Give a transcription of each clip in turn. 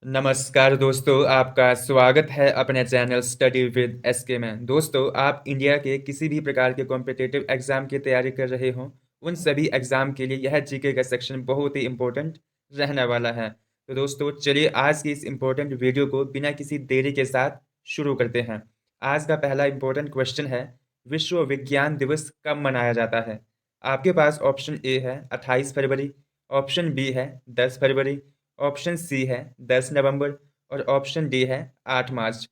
नमस्कार दोस्तों, आपका स्वागत है अपने चैनल स्टडी विद एसके में। दोस्तों, आप इंडिया के किसी भी प्रकार के कॉम्पिटिटिव एग्जाम की तैयारी कर रहे हो, उन सभी एग्जाम के लिए यह जीके का सेक्शन बहुत ही इम्पोर्टेंट रहने वाला है। तो दोस्तों, चलिए आज की इस इम्पोर्टेंट वीडियो को बिना किसी देरी के साथ शुरू करते हैं। आज का पहला इम्पोर्टेंट क्वेश्चन है, विश्व विज्ञान दिवस कब मनाया जाता है? आपके पास ऑप्शन ए है 28 फरवरी, ऑप्शन बी है 10 फरवरी, ऑप्शन सी है 10 नवंबर और ऑप्शन डी है 8 मार्च।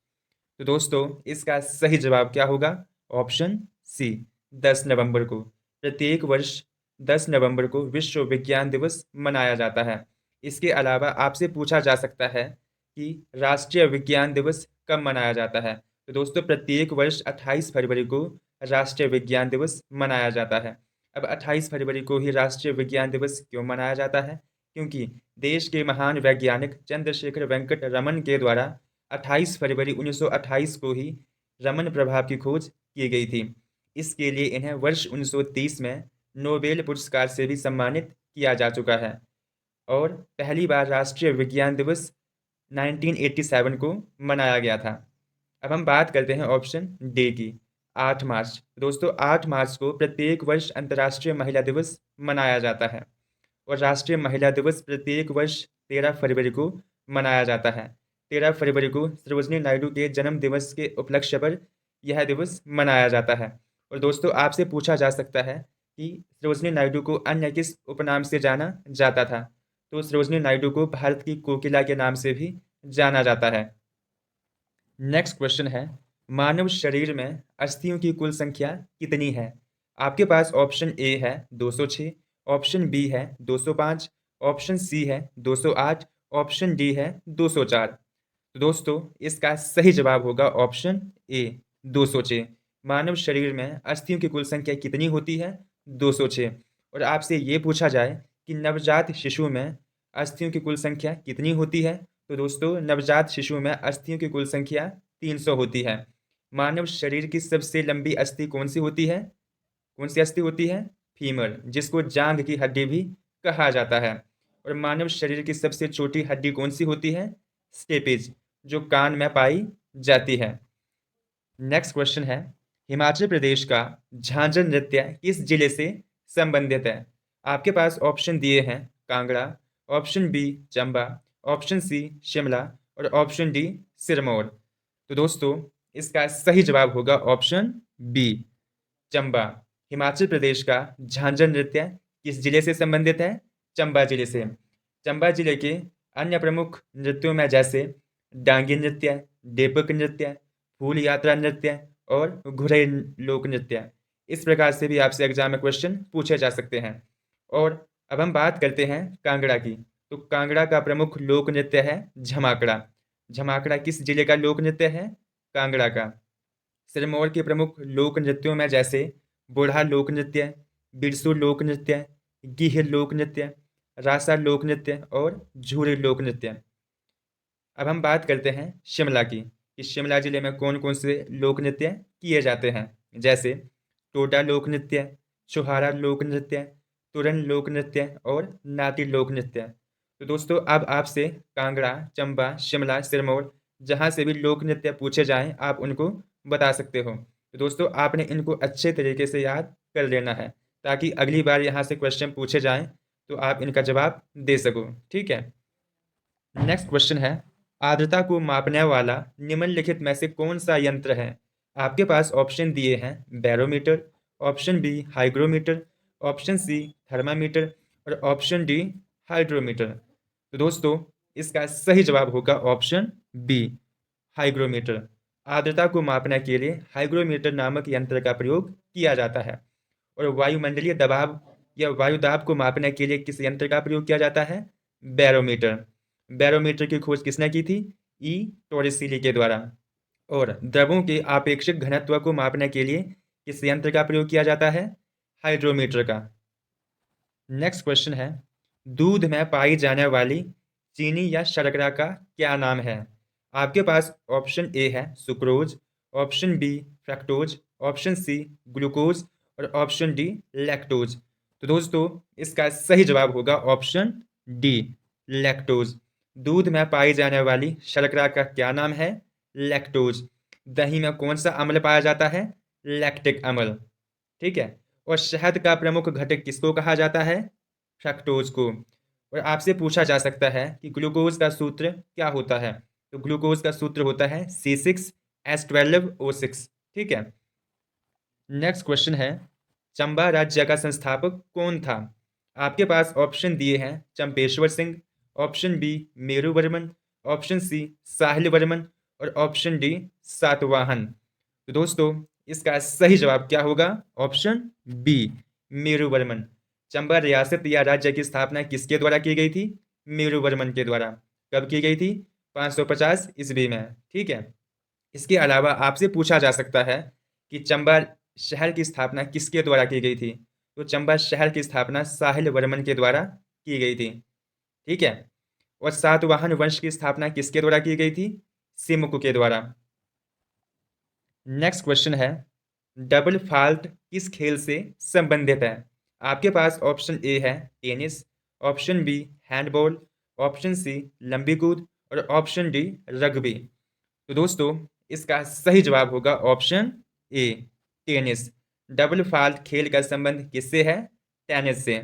तो दोस्तों, इसका सही जवाब क्या होगा? ऑप्शन सी, 10 नवंबर को। प्रत्येक वर्ष 10 नवंबर को विश्व विज्ञान दिवस मनाया जाता है। इसके अलावा आपसे पूछा जा सकता है कि राष्ट्रीय विज्ञान दिवस कब मनाया जाता है। तो दोस्तों, प्रत्येक वर्ष 28 फरवरी को राष्ट्रीय विज्ञान दिवस मनाया जाता है। अब 28 फरवरी को ही राष्ट्रीय विज्ञान दिवस क्यों मनाया जाता है? क्योंकि देश के महान वैज्ञानिक चंद्रशेखर वेंकट रमन के द्वारा 28 फरवरी 1928 को ही रमन प्रभाव की खोज की गई थी। इसके लिए इन्हें वर्ष 1930 में नोबेल पुरस्कार से भी सम्मानित किया जा चुका है और पहली बार राष्ट्रीय विज्ञान दिवस 1987 को मनाया गया था। अब हम बात करते हैं ऑप्शन डी की, 8 मार्च। दोस्तों, 8 मार्च को प्रत्येक वर्ष अंतर्राष्ट्रीय महिला दिवस मनाया जाता है और राष्ट्रीय महिला दिवस प्रत्येक वर्ष 13 फरवरी को मनाया जाता है। 13 फरवरी को सरोजनी नायडू के जन्म दिवस के उपलक्ष्य पर यह दिवस मनाया जाता है। और दोस्तों, आपसे पूछा जा सकता है कि सरोजनी नायडू को अन्य किस उपनाम से जाना जाता था? तो सरोजनी नायडू को भारत की कोकिला के नाम से भी जाना जाता है। नेक्स्ट क्वेश्चन है, मानव शरीर में अस्थियों की कुल संख्या कितनी है? आपके पास ऑप्शन ए है 206, ऑप्शन बी है 205, ऑप्शन सी है 208, ऑप्शन डी है 204। तो दोस्तों, इसका सही जवाब होगा ऑप्शन ए, 206। मानव शरीर में अस्थियों की कुल संख्या कितनी होती है? 206। और आपसे ये पूछा जाए कि नवजात शिशु में अस्थियों की कुल संख्या कितनी होती है? तो दोस्तों, नवजात शिशु में अस्थियों की कुल संख्या 300 होती है। मानव शरीर की सबसे लंबी अस्थि कौन सी होती है? कौन सी अस्थि होती है? फीमर, जिसको जांघ की हड्डी भी कहा जाता है। और मानव शरीर की सबसे छोटी हड्डी कौन सी होती है? स्टेपिज, जो कान में पाई जाती है। नेक्स्ट क्वेश्चन है, हिमाचल प्रदेश का झांझर नृत्य किस जिले से संबंधित है? आपके पास ऑप्शन दिए हैं, Kangra, option B Chamba, option C Shimla और ऑप्शन डी सिरमौर। तो दोस्तों, इसका सही जवाब होगा ऑप्शन बी, चंबा। हिमाचल प्रदेश का झांझर नृत्य किस जिले से संबंधित है? चंबा जिले से। चंबा जिले के अन्य प्रमुख नृत्यों में जैसे डांगी नृत्य, डेपक नृत्य, फूल यात्रा नृत्य और घुड़ई लोक नृत्य, इस प्रकार से भी आपसे एग्जाम में क्वेश्चन पूछे जा सकते हैं। और अब हम बात करते हैं कांगड़ा की। तो कांगड़ा का प्रमुख लोक नृत्य है झमाकड़ा। झमाकड़ा किस जिले का लोक नृत्य है? कांगड़ा का। सिरमौर के प्रमुख लोक नृत्यों में जैसे बूढ़ा लोक नृत्य, बिरसू लोक नृत्य, गिह लोक नृत्य, रासा लोक नृत्य और झूरी लोक नृत्य। अब हम बात करते हैं शिमला की कि शिमला जिले में कौन कौन से लोक नृत्य किए जाते हैं। जैसे टोडा लोक नृत्य, छुहारा लोक नृत्य, तुरन लोक नृत्य और नाटी लोक नृत्य। तो दोस्तों, अब आपसे कांगड़ा, चंबा, शिमला, सिरमौर, जहाँ से भी लोक नृत्य पूछे जाएं, आप उनको बता सकते हो। तो दोस्तों, आपने इनको अच्छे तरीके से याद कर लेना है ताकि अगली बार यहाँ से क्वेश्चन पूछे जाएं तो आप इनका जवाब दे सको। ठीक है। नेक्स्ट क्वेश्चन है, आर्द्रता को मापने वाला निम्नलिखित में से कौन सा यंत्र है? आपके पास ऑप्शन दिए हैं, barometer, option B hygrometer, option C thermometer और ऑप्शन डी हाइड्रोमीटर। तो दोस्तों, इसका सही जवाब होगा ऑप्शन बी, हाइग्रोमीटर। आर्द्रता को मापने के लिए हाइग्रोमीटर नामक यंत्र का प्रयोग किया जाता है। और वायुमंडलीय दबाव या वायु दाब को मापने के लिए किस यंत्र का प्रयोग किया जाता है? बैरोमीटर। बैरोमीटर की खोज किसने की थी? ई टोरिसिली के द्वारा। और द्रवों के आपेक्षिक घनत्व को मापने के लिए किस यंत्र का प्रयोग किया जाता है? हाइड्रोमीटर का। नेक्स्ट क्वेश्चन है, दूध में पाई जाने वाली चीनी या शर्करा का क्या नाम है? आपके पास ऑप्शन ए है sucrose, option B fructose, option C glucose और ऑप्शन डी लैक्टोज। तो दोस्तों, इसका सही जवाब होगा ऑप्शन डी, लैक्टोज। दूध में पाई जाने वाली शर्करा का क्या नाम है? लैक्टोज। दही में कौन सा अम्ल पाया जाता है? लैक्टिक अम्ल। ठीक है। और शहद का प्रमुख घटक किसको कहा जाता है? फ्रक्टोज को। और आपसे पूछा जा सकता है कि ग्लूकोज का सूत्र क्या होता है? तो ग्लूकोज का सूत्र होता है C6H12O6। ठीक है। नेक्स्ट क्वेश्चन है, चंबा राज्य का संस्थापक कौन था? आपके पास ऑप्शन दिए हैं, Champeshwar Singh, option B Meru Varman, option C साहिल वर्मन और ऑप्शन डी सातवाहन। तो दोस्तों, इसका सही जवाब क्या होगा? Option B Meru Varman. चंबा रियासत या राज्य की स्थापना किसके द्वारा की गई थी? मेरू वर्मन के द्वारा। कब की गई थी? 550 ईस्वी में। ठीक है। इसके अलावा आपसे पूछा जा सकता है कि चंबा शहर की स्थापना किसके द्वारा की गई थी? तो चंबा शहर की स्थापना साहिल वर्मन के द्वारा की गई थी। ठीक है। और सातवाहन वंश की स्थापना किसके द्वारा की गई थी? सिमुक के द्वारा। नेक्स्ट क्वेश्चन है, डबल फाल्ट किस खेल से संबंधित है? आपके पास ऑप्शन ए है tennis, option B handball, option C लंबी कूद और ऑप्शन डी रग्बी। तो दोस्तों, इसका सही जवाब होगा ऑप्शन ए टेनिस। डबल फाल्ट खेल का संबंध किससे है? टेनिस से।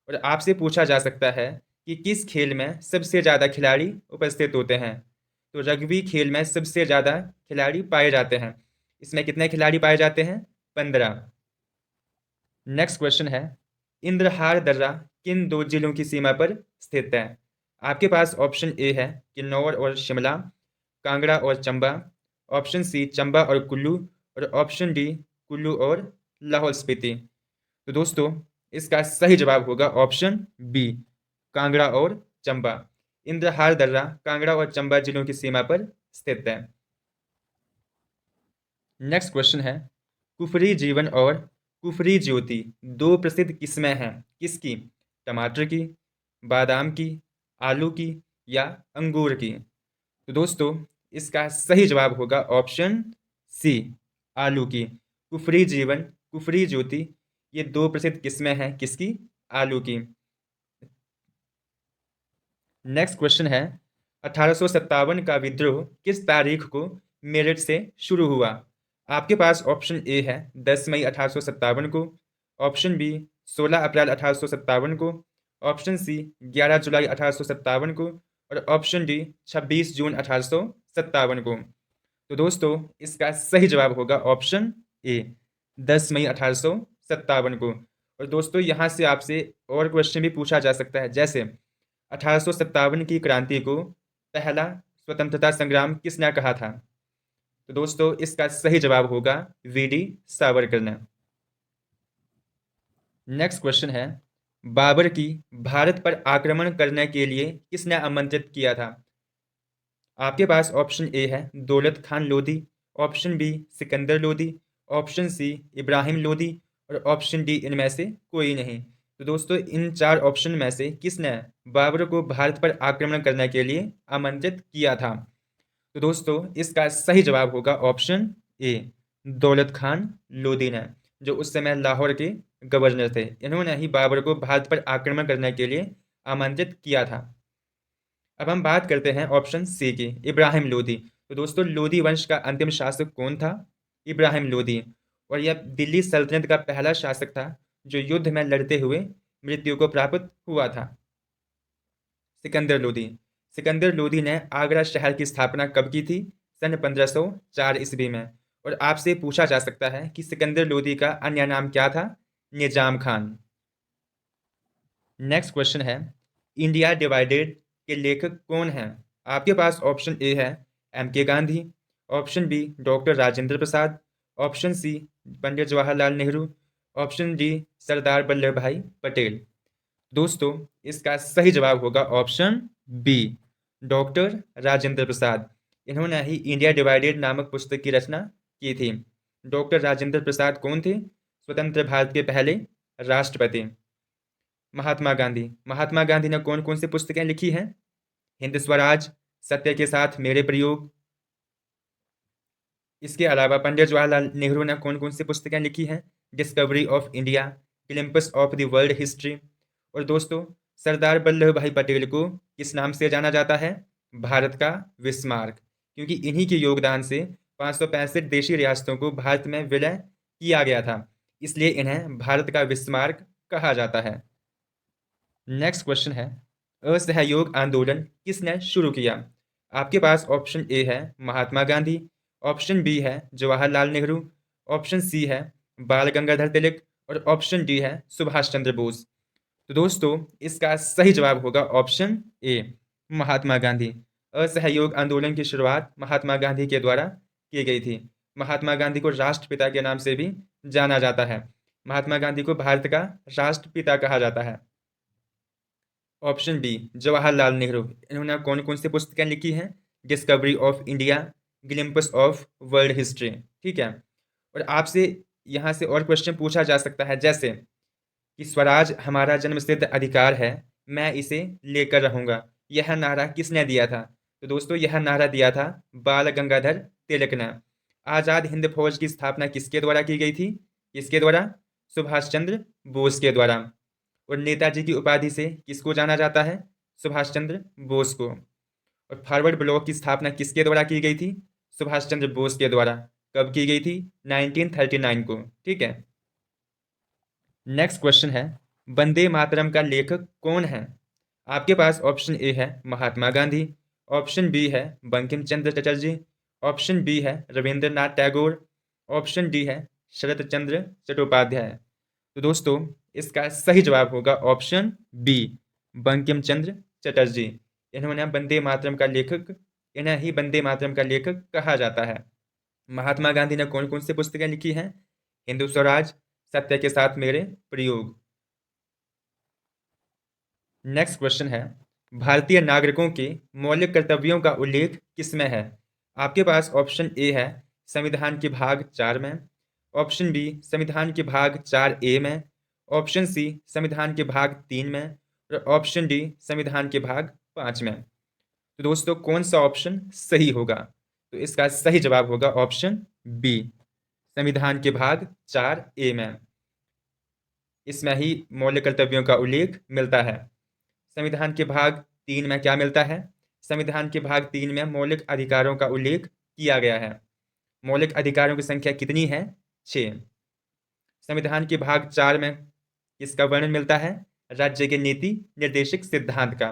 और आपसे पूछा जा सकता है कि किस खेल में सबसे ज़्यादा खिलाड़ी उपस्थित होते हैं? तो रग्बी खेल में सबसे ज़्यादा खिलाड़ी पाए जाते हैं। इसमें कितने खिलाड़ी पाए जाते हैं? 15। नेक्स्ट क्वेश्चन है, इंद्रहार दर्रा किन दो जिलों की सीमा पर स्थित है? आपके पास ऑप्शन ए है किन्नौर और शिमला, कांगड़ा और चंबा, ऑप्शन सी चंबा और कुल्लू और ऑप्शन डी कुल्लू और लाहौल स्पीति। तो दोस्तों, इसका सही जवाब होगा ऑप्शन बी कांगड़ा और चंबा। इंद्रहार दर्रा कांगड़ा और चंबा जिलों की सीमा पर स्थित है। नेक्स्ट क्वेश्चन है, कुफरी जीवन और कुफरी ज्योति दो प्रसिद्ध किस्में हैं, किसकी? टमाटर की, बादाम की, आलू की या अंगूर की? तो दोस्तों, इसका सही जवाब होगा ऑप्शन सी आलू की। कुफरी जीवन, कुफरी ज्योति ये दो प्रसिद्ध किस्में हैं, किसकी? आलू की। नेक्स्ट क्वेश्चन है, 1857 का विद्रोह किस तारीख को मेरठ से शुरू हुआ? आपके पास ऑप्शन ए है 10 मई 1857 को, ऑप्शन बी 16 अप्रैल 1857 को, ऑप्शन सी 11 जुलाई 1857 को और ऑप्शन डी 26 जून 1857 को। तो दोस्तों, इसका सही जवाब होगा ऑप्शन ए 10 मई 1857 को। और दोस्तों, यहाँ से आपसे और क्वेश्चन भी पूछा जा सकता है, जैसे 1857 की क्रांति को पहला स्वतंत्रता संग्राम किसने कहा था? तो दोस्तों, इसका सही जवाब होगा वीडी सावरकर ने। नेक्स्ट क्वेश्चन है, बाबर की भारत पर आक्रमण करने के लिए किसने आमंत्रित किया था? आपके पास ऑप्शन ए है Daulat Khan Lodhi, option B Sikandar Lodhi, option C Ibrahim Lodhi और ऑप्शन डी इनमें से कोई नहीं। तो दोस्तों, इन चार ऑप्शन में से किसने बाबर को भारत पर आक्रमण करने के लिए आमंत्रित किया था? तो दोस्तों, इसका सही जवाब होगा ऑप्शन ए दौलत खान लोधी ने, जो उस समय लाहौर के गवर्नर थे। इन्होंने ही बाबर को भारत पर आक्रमण करने के लिए आमंत्रित किया था। अब हम बात करते हैं ऑप्शन सी की, इब्राहिम लोधी। तो दोस्तों, लोधी वंश का अंतिम शासक कौन था? इब्राहिम लोधी। और यह दिल्ली सल्तनत का पहला शासक था जो युद्ध में लड़ते हुए मृत्यु को प्राप्त हुआ था। सिकंदर लोधी। सिकंदर लोधी ने आगरा शहर की स्थापना कब की थी? सन 1504 ईस्वी में। और आपसे पूछा जा सकता है कि सिकंदर लोधी का अन्य नाम क्या था? निजाम खान। नेक्स्ट क्वेश्चन है, इंडिया डिवाइडेड के लेखक कौन हैं? आपके पास ऑप्शन ए है M K Gandhi, option B doctor Rajendra Prasad, option C Pandit Jawaharlal Nehru, option D Sardar Vallabh Bhai Patel. दोस्तों, इसका सही जवाब होगा option B doctor Rajendra Prasad. इन्होंने ही इंडिया डिवाइडेड नामक पुस्तक की रचना की थी। डॉक्टर राजेंद्र प्रसाद कौन थे? स्वतंत्र भारत के पहले राष्ट्रपति। महात्मा गांधी। महात्मा गांधी ने कौन कौन सी पुस्तकें लिखी हैं? हिंद स्वराज, सत्य के साथ मेरे प्रयोग। इसके अलावा पंडित जवाहरलाल नेहरू ने कौन कौन सी पुस्तकें लिखी हैं? Discovery of India, glimpse of the world history. और दोस्तों, सरदार वल्लभ भाई पटेल को किस नाम से जाना जाता है? भारत का विस्मार्क, क्योंकि इन्हीं के योगदान से 565 देशी रियासतों को भारत में विलय किया गया था, इसलिए इन्हें भारत का विस्मार्क कहा जाता है। नेक्स्ट क्वेश्चन है, असहयोग आंदोलन किसने शुरू किया? आपके पास ऑप्शन ए है महात्मा गांधी, ऑप्शन बी है जवाहरलाल नेहरू, ऑप्शन सी है बाल गंगाधर तिलक और ऑप्शन डी है सुभाष चंद्र बोस। तो दोस्तों इसका सही जवाब होगा ऑप्शन ए, महात्मा गांधी। असहयोग आंदोलन की शुरुआत महात्मा गांधी के द्वारा की गई थी। महात्मा गांधी को राष्ट्रपिता के नाम से भी जाना जाता है। महात्मा गांधी को भारत का राष्ट्रपिता कहा जाता है। ऑप्शन बी जवाहरलाल नेहरू, इन्होंने कौन कौन सी पुस्तकें लिखी हैं? Discovery of India, glimpse of world history. ठीक है, और आपसे यहाँ से और क्वेश्चन पूछा जा सकता है, जैसे कि स्वराज हमारा जन्मसिद्ध अधिकार है, मैं इसे लेकर रहूंगा, यह नारा किसने दिया था? तो दोस्तों यह नारा दिया था बाल गंगाधर तिलक ने। आज़ाद हिंद फौज की स्थापना किसके द्वारा की गई थी? किसके द्वारा? सुभाष चंद्र बोस के द्वारा। और नेताजी की उपाधि से किसको जाना जाता है? सुभाष चंद्र बोस को। और फॉरवर्ड ब्लॉक की स्थापना किसके द्वारा की गई थी? सुभाष चंद्र बोस के द्वारा। कब की गई थी? 1939 को। ठीक है, नेक्स्ट क्वेश्चन है, वंदे मातरम का लेखक कौन है? आपके पास ऑप्शन ए है महात्मा गांधी, ऑप्शन बी है बंकिम चंद्र चटर्जी, ऑप्शन बी है रविंद्रनाथ टैगोर, ऑप्शन डी है शरत चंद्र चट्टोपाध्याय। तो दोस्तों इसका सही जवाब होगा ऑप्शन बी, बंकिम चंद्र चटर्जी। इन्होंने वंदे मातरम का लेखक, इन्हें ही वंदे मातरम का लेखक कहा जाता है। महात्मा गांधी ने कौन कौन सी पुस्तकें लिखी हैं? हिंदू स्वराज, सत्य के साथ मेरे प्रयोग। नेक्स्ट क्वेश्चन है, भारतीय नागरिकों के मौलिक कर्तव्यों का उल्लेख किसमें है? आपके पास ऑप्शन ए है संविधान के भाग 4 में, ऑप्शन बी संविधान के भाग 4A में, ऑप्शन सी संविधान के भाग 3 में और ऑप्शन डी संविधान के भाग 5 में। तो दोस्तों कौन सा ऑप्शन सही होगा? तो इसका सही जवाब होगा ऑप्शन बी, संविधान के भाग 4A में। इसमें ही मौलिक कर्तव्यों का उल्लेख मिलता है। संविधान के भाग 3 में क्या मिलता है? संविधान के भाग 3 में मौलिक अधिकारों का उल्लेख किया गया है। मौलिक अधिकारों की संख्या कितनी है? 6। संविधान के भाग 4 में किसका वर्णन मिलता है? राज्य के नीति निर्देशक सिद्धांत का।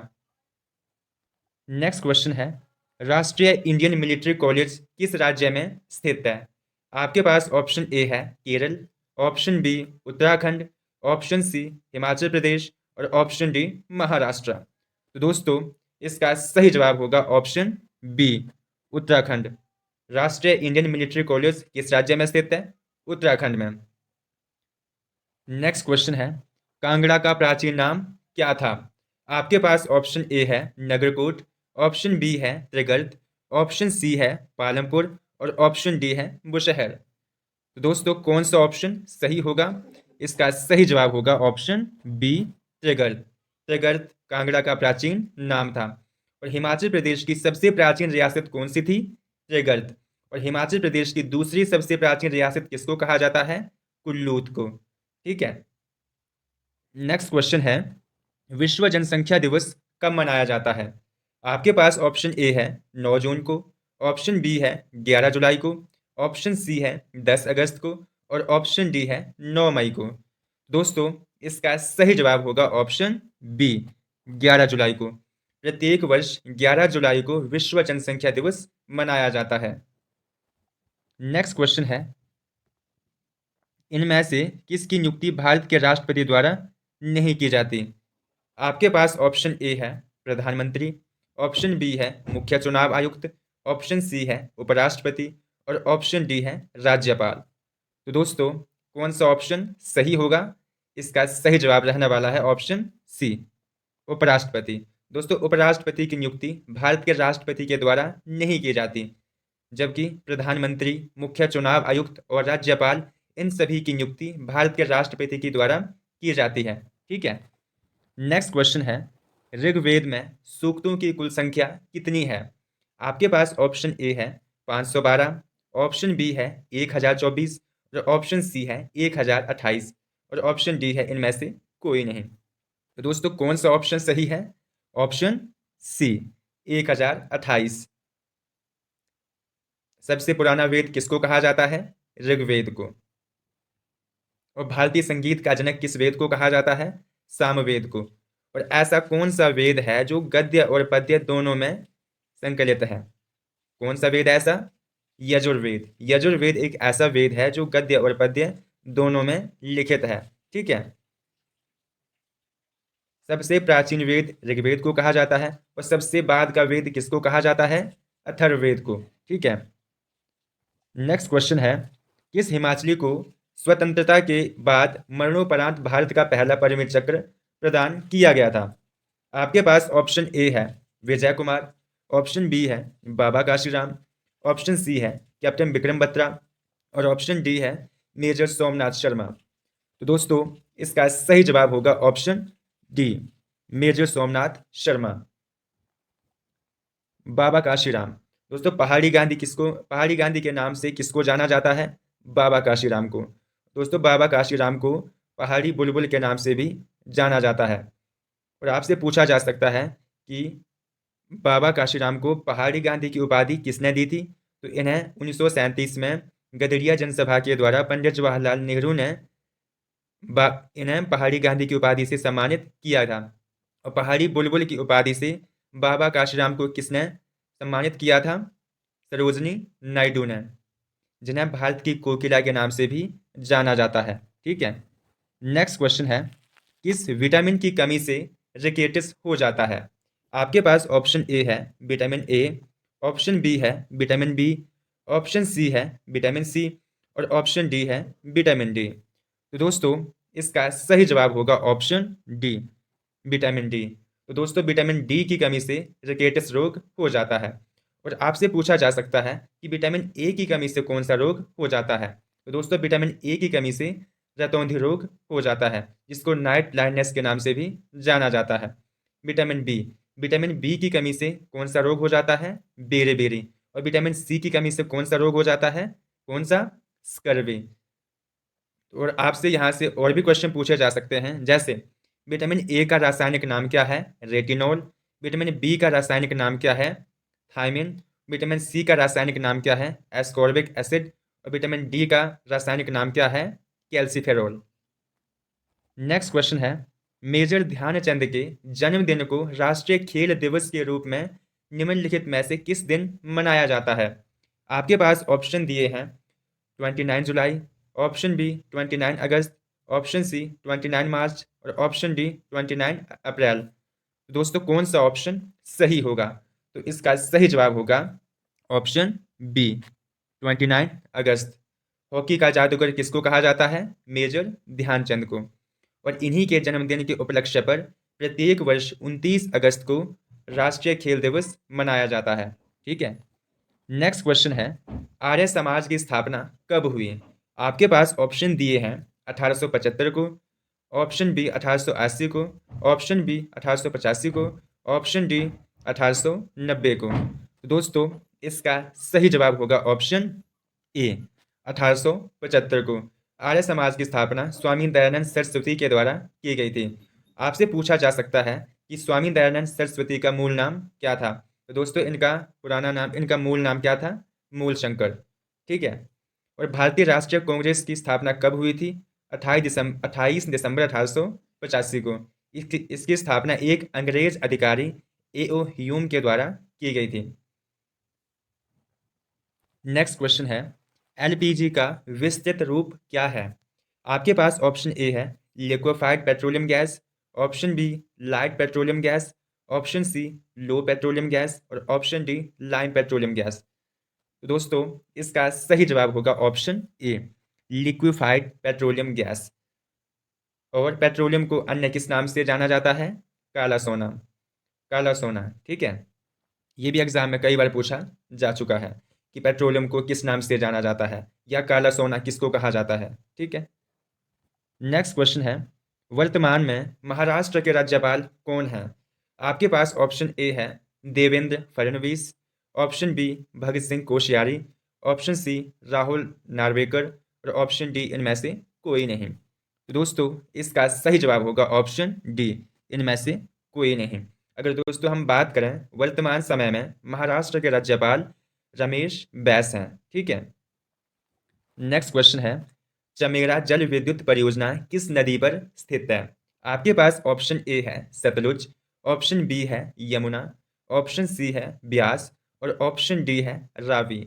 नेक्स्ट क्वेश्चन है, राष्ट्रीय इंडियन मिलिट्री कॉलेज किस राज्य में स्थित है? आपके पास ऑप्शन ए है Kerala, option B Uttarakhand, option C Himachal Pradesh और ऑप्शन डी महाराष्ट्र। तो दोस्तों इसका सही जवाब होगा ऑप्शन बी, उत्तराखंड। राष्ट्रीय इंडियन मिलिट्री कॉलेज किस राज्य में स्थित है? उत्तराखंड में। नेक्स्ट क्वेश्चन है, कांगड़ा का प्राचीन नाम क्या था? आपके पास ऑप्शन ए है नगरकोट, ऑप्शन बी है त्रिगर्त, ऑप्शन सी है पालमपुर और ऑप्शन डी है बुशहर। तो दोस्तों कौन सा ऑप्शन सही होगा? इसका सही जवाब होगा ऑप्शन बी, त्रिगर्त। त्रिगर्त कांगड़ा का प्राचीन नाम था। और हिमाचल प्रदेश की सबसे प्राचीन रियासत कौन सी थी? त्रिगर्त। और हिमाचल प्रदेश की दूसरी सबसे प्राचीन रियासत किसको कहा जाता है? कुल्लूत को। ठीक है, नेक्स्ट क्वेश्चन है, विश्व जनसंख्या दिवस कब मनाया जाता है? आपके पास ऑप्शन ए है 9 जून को, ऑप्शन बी है 11 जुलाई को, ऑप्शन सी है 10 अगस्त को और ऑप्शन डी है 9 मई को। दोस्तों इसका सही जवाब होगा ऑप्शन बी, 11 जुलाई को। प्रत्येक वर्ष 11 जुलाई को विश्व जनसंख्या दिवस मनाया जाता है। नेक्स्ट क्वेश्चन है, इनमें से किसकी नियुक्ति भारत के राष्ट्रपति द्वारा नहीं की जाती? आपके पास ऑप्शन ए है प्रधानमंत्री, ऑप्शन बी है मुख्य चुनाव आयुक्त, ऑप्शन सी है उपराष्ट्रपति और ऑप्शन डी है राज्यपाल। तो दोस्तों कौन सा ऑप्शन सही होगा? इसका सही जवाब रहने वाला है ऑप्शन सी, उपराष्ट्रपति। दोस्तों उपराष्ट्रपति की नियुक्ति भारत के राष्ट्रपति के द्वारा नहीं की जाती, जबकि प्रधानमंत्री, मुख्य चुनाव आयुक्त और राज्यपाल, इन सभी की नियुक्ति भारत के राष्ट्रपति के द्वारा की जाती है। ठीक है, नेक्स्ट क्वेश्चन है, ऋग्वेद में सूक्तों की कुल संख्या कितनी है? आपके पास ऑप्शन ए है 512, ऑप्शन बी है 1024 और ऑप्शन सी है 1028 और ऑप्शन डी है इनमें से कोई नहीं। तो दोस्तों कौन सा ऑप्शन सही है? Option C 1028। सबसे पुराना वेद किसको कहा जाता है? ऋग्वेद को। और भारतीय संगीत का जनक किस वेद को कहा जाता है? सामवेद को। और ऐसा कौन सा वेद है जो गद्य और पद्य दोनों में संकलित है? कौन सा वेद ऐसा? यजुर्वेद। यजुर्वेद एक ऐसा वेद है जो गद्य और पद्य दोनों में लिखित है। ठीक है। सबसे प्राचीन वेद ऋग्वेद को कहा जाता है और सबसे बाद का वेद किसको कहा जाता है? अथर्ववेद को। ठीक है। नेक्स्ट क्वेश्चन है, किस हिमाचली को स्वतंत्रता के बाद मरणोपरांत भारत का पहला परमिट चक्र प्रदान किया गया था? आपके पास ऑप्शन ए है विजय कुमार, ऑप्शन बी है बाबा काशीराम, ऑप्शन सी है कैप्टन विक्रम बत्रा और ऑप्शन डी है मेजर सोमनाथ शर्मा। तो दोस्तों इसका सही जवाब होगा option D, major Somnath Sharma. Baba Kashiram. दोस्तों पहाड़ी गांधी के नाम से किसको जाना जाता है? बाबा काशीराम को। दोस्तों बाबा काशीराम को पहाड़ी बुलबुल के नाम से भी जाना जाता है। और आपसे पूछा जा सकता है कि बाबा काशीराम को पहाड़ी गांधी की उपाधि किसने दी थी? तो इन्हें 1937 में गदरिया जनसभा के द्वारा पंडित जवाहरलाल नेहरू ने इन्हें पहाड़ी गांधी की उपाधि से सम्मानित किया था। और पहाड़ी बुलबुल की उपाधि से बाबा काशीराम को किसने सम्मानित किया था? सरोजनी नायडू ने, जिन्हें भारत की कोकिला के नाम से भी जाना जाता है। ठीक है। नेक्स्ट क्वेश्चन है, किस विटामिन की कमी से रिकेटिस हो जाता है? आपके पास ऑप्शन ए है विटामिन ए, ऑप्शन बी है विटामिन बी, ऑप्शन सी है विटामिन सी और ऑप्शन डी है विटामिन डी। तो दोस्तों इसका सही जवाब होगा ऑप्शन डी, विटामिन डी। तो दोस्तों विटामिन डी की कमी से रिकेटिस रोग हो जाता है। और आपसे पूछा जा सकता है कि विटामिन ए की कमी से कौन सा रोग हो जाता है? तो दोस्तों विटामिन ए की कमी से रतौंधी रोग हो जाता है, जिसको नाइट ब्लाइंडनेस के नाम से भी जाना जाता है। विटामिन बी की कमी से कौन सा रोग हो जाता है? बेरे। और विटामिन सी की कमी से कौन सा रोग हो जाता है? कौन सा? स्कर्वी। और आपसे यहाँ से और भी क्वेश्चन पूछे जा सकते हैं, जैसे विटामिन ए का रासायनिक नाम क्या है? रेटिनॉल। विटामिन बी का रासायनिक नाम क्या है? थायमिन। विटामिन सी का रासायनिक नाम क्या है? Ascorbic acid. और विटामिन डी का रासायनिक नाम क्या है? कैल्सीफेरॉल। नेक्स्ट क्वेश्चन है, मेजर ध्यानचंद के जन्मदिन को राष्ट्रीय खेल दिवस के रूप में निम्नलिखित में से किस दिन मनाया जाता है? आपके पास ऑप्शन दिए हैं 29 जुलाई, ऑप्शन बी 29 अगस्त, ऑप्शन सी 29 मार्च और ऑप्शन डी 29 अप्रैल। दोस्तों कौन सा ऑप्शन सही होगा? तो इसका सही जवाब होगा ऑप्शन बी 29 अगस्त। हॉकी का जादूगर किसको कहा जाता है? मेजर ध्यानचंद को। और इन्हीं के जन्मदिन के उपलक्ष्य पर प्रत्येक वर्ष 29 अगस्त को राष्ट्रीय खेल दिवस मनाया जाता है। ठीक है। नेक्स्ट क्वेश्चन है, आर्य समाज की स्थापना कब हुई? आपके पास ऑप्शन दिए हैं 1875 को, ऑप्शन बी 1880 को, ऑप्शन बी 1885 को, ऑप्शन डी 1890 को। तो दोस्तों इसका सही जवाब होगा ऑप्शन ए 1875 को। आर्य समाज की स्थापना स्वामी दयानंद सरस्वती के द्वारा की गई थी। आपसे पूछा जा सकता है कि स्वामी दयानंद सरस्वती का मूल नाम क्या था? तो दोस्तों इनका मूल नाम क्या था? मूल शंकर। ठीक है। और भारतीय राष्ट्रीय कांग्रेस की स्थापना कब हुई थी? 28 दिसंबर 1885 को। इसकी स्थापना एक अंग्रेज अधिकारी ए.ओ. ह्यूम के द्वारा की गई थी। नेक्स्ट क्वेश्चन है, एलपीजी का विस्तृत रूप क्या है? आपके पास ऑप्शन ए है liquefied petroleum gas, option B light petroleum gas, option C low petroleum gas और option D lime petroleum gas. तो दोस्तों इसका सही जवाब होगा option A, liquefied petroleum gas. और पेट्रोलियम को अन्य किस नाम से जाना जाता है? काला सोना। काला सोना। ठीक है। ये भी एग्जाम में कई बार पूछा जा चुका है कि पेट्रोलियम को किस नाम से जाना जाता है या काला सोना किसको कहा जाता है। ठीक है। नेक्स्ट क्वेश्चन है, वर्तमान में महाराष्ट्र के राज्यपाल कौन हैं? आपके पास ऑप्शन ए है Devendra Fadnavis, option B Bhagat Singh Koshyari, option C Rahul Narvekar और ऑप्शन डी इनमें से कोई नहीं। तो दोस्तों इसका सही जवाब होगा ऑप्शन डी, इनमें से कोई नहीं। अगर दोस्तों हम बात करें वर्तमान समय में महाराष्ट्र के राज्यपाल रमेश बैस हैं। ठीक है, नेक्स्ट क्वेश्चन है, चमेरा जल विद्युत परियोजना किस नदी पर स्थित है? आपके पास ऑप्शन ए है सतलुज, ऑप्शन बी है यमुना, ऑप्शन सी है ब्यास और ऑप्शन डी है रावी।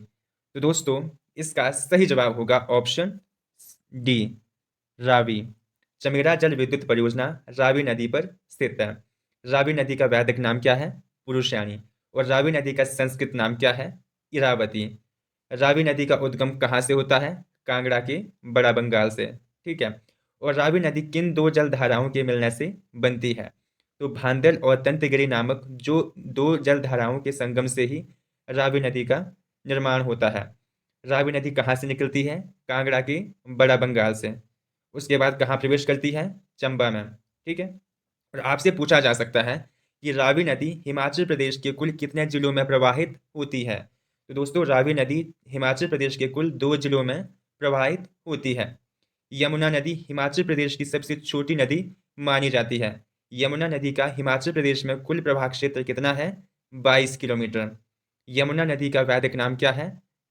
तो दोस्तों इसका सही जवाब होगा ऑप्शन डी, रावी। चमेरा जल विद्युत परियोजना रावी नदी पर स्थित है। रावी नदी का वैदिक नाम क्या है? पुरुषाणी। और रावी नदी का संस्कृत नाम क्या है? इरावती। रावी नदी का उद्गम कहाँ से होता है? कांगड़ा के बड़ा बंगाल से। ठीक है, और रावी नदी किन दो जल धाराओं के मिलने से बनती है? तो भांदल और तंतगिरी नामक जो दो जल धाराओं के संगम से ही रावी नदी का निर्माण होता है। रावी नदी कहाँ से निकलती है? कांगड़ा के बड़ा बंगाल से। उसके बाद कहाँ प्रवेश करती है? चंबा में। ठीक है, और आपसे पूछा जा सकता है कि रावी नदी हिमाचल प्रदेश के कुल कितने जिलों में प्रवाहित होती है? तो दोस्तों रावी नदी हिमाचल प्रदेश के कुल 2 जिलों में प्रवाहित होती है। यमुना नदी हिमाचल प्रदेश की सबसे छोटी नदी मानी जाती है। यमुना नदी का हिमाचल प्रदेश में कुल प्रवाह क्षेत्र कितना है? 22 किलोमीटर। यमुना नदी का वैदिक नाम क्या है?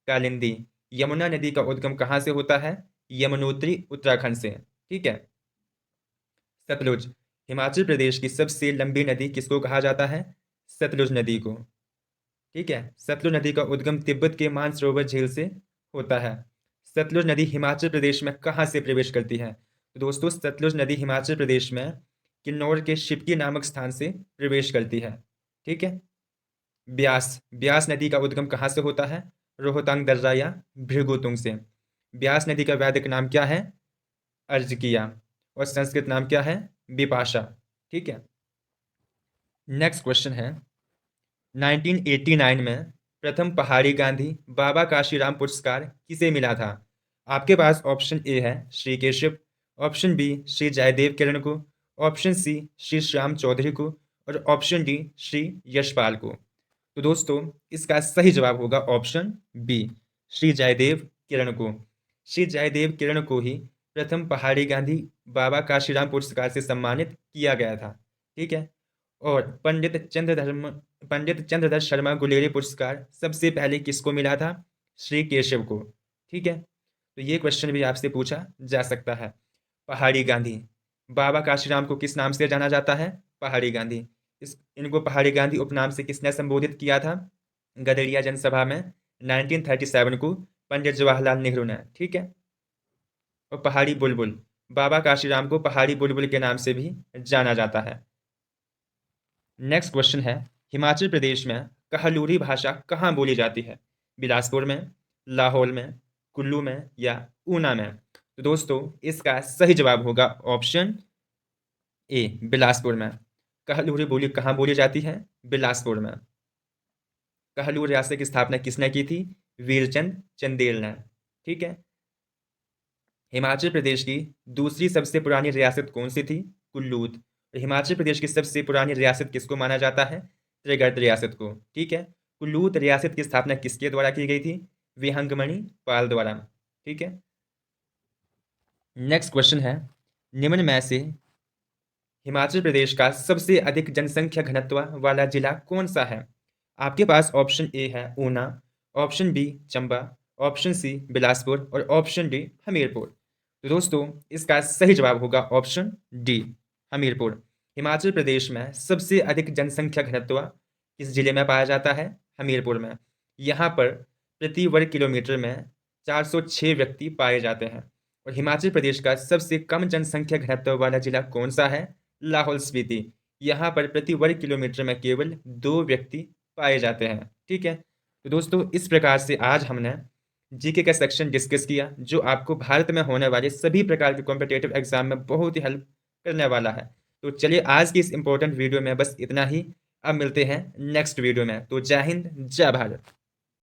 कालिंदी। यमुना नदी का उद्गम कहाँ से होता है? यमुनोत्री उत्तराखंड से। ठीक है, सतलुज हिमाचल प्रदेश की सबसे लंबी नदी किसको कहा जाता है? सतलुज नदी को। ठीक है, सतलुज नदी का उद्गम तिब्बत के मानसरोवर झील से होता है। सतलुज नदी हिमाचल प्रदेश में कहाँ से प्रवेश करती है? तो दोस्तों सतलुज नदी हिमाचल प्रदेश में किन्नौर के शिवकी नामक स्थान से प्रवेश करती है। ठीक है, ब्यास ब्यास नदी का उद्गम कहाँ से होता है? रोहतांग दर्रा या भृगुतुंग से। ब्यास नदी का वैदिक नाम क्या है? अर्जकिया। और संस्कृत नाम क्या है? बिपाशा। ठीक है, नेक्स्ट क्वेश्चन है, 1989 में प्रथम पहाड़ी गांधी बाबा काशीराम पुरस्कार किसे मिला था? आपके पास ऑप्शन ए है श्री केशव, ऑप्शन बी श्री जयदेव किरण को, ऑप्शन सी श्री श्याम चौधरी को और ऑप्शन डी श्री यशपाल को। तो दोस्तों इसका सही जवाब होगा ऑप्शन बी, श्री जयदेव किरण को। श्री जयदेव किरण को ही प्रथम पहाड़ी गांधी बाबा काशीराम पुरस्कार से सम्मानित किया गया था। ठीक है, और पंडित चंद्रधर शर्मा गुलेरी पुरस्कार सबसे पहले किसको मिला था? श्री केशव को। ठीक है, तो ये क्वेश्चन भी आपसे पूछा जा सकता है। पहाड़ी गांधी बाबा काशीराम को किस नाम से जाना जाता है? पहाड़ी गांधी। इनको पहाड़ी गांधी उपनाम से किसने संबोधित किया था? गदरिया जनसभा में 1937 को पंडित जवाहरलाल नेहरू ने। ठीक है, और पहाड़ी बुलबुल बाबा काशीराम को पहाड़ी बुलबुल के नाम से भी जाना जाता है। नेक्स्ट क्वेश्चन है, हिमाचल प्रदेश में कहलूरी भाषा कहाँ बोली जाती है? बिलासपुर में, लाहौल में, कुल्लू में या ऊना में? तो दोस्तों इसका सही जवाब होगा ऑप्शन ए, बिलासपुर में। कहलूरी बोली कहाँ बोली जाती है? बिलासपुर में। कहलूर रियासत की स्थापना किसने की थी? वीरचंद चंदेल ने। ठीक है, हिमाचल प्रदेश की दूसरी सबसे पुरानी रियासत कौन सी थी? कुल्लू। हिमाचल प्रदेश की सबसे पुरानी रियासत किसको माना जाता है? त्रिगर्त रियासत को। ठीक है, कुल्लू रियासत की स्थापना किसके द्वारा की गई थी? विहंगमणि पाल द्वारा। ठीक है, नेक्स्ट क्वेश्चन है, निम्न में से हिमाचल प्रदेश का सबसे अधिक जनसंख्या घनत्व वाला जिला कौन सा है? आपके पास ऑप्शन ए है Una, option B Chamba, option C Bilaspur और ऑप्शन डी हमीरपुर। तो दोस्तों इसका सही जवाब होगा ऑप्शन डी, हमीरपुर। हिमाचल प्रदेश में सबसे अधिक जनसंख्या घनत्व किस जिले में पाया जाता है? हमीरपुर में। यहाँ पर प्रति वर्ग किलोमीटर में 406 व्यक्ति पाए जाते हैं। और हिमाचल प्रदेश का सबसे कम जनसंख्या घनत्व वाला जिला कौन सा है? लाहौल स्पीति। यहाँ पर प्रति वर्ग किलोमीटर में केवल 2 व्यक्ति पाए जाते हैं। ठीक है, तो दोस्तों इस प्रकार से आज हमने जीके का सेक्शन डिस्कस किया जो आपको भारत में होने वाले सभी प्रकार के कॉम्पिटिटिव एग्जाम में बहुत ही हेल्प करने वाला है। तो चलिए आज की इस इंपॉर्टेंट वीडियो में बस इतना ही। अब मिलते हैं नेक्स्ट वीडियो में। तो जय हिंद, जय भारत।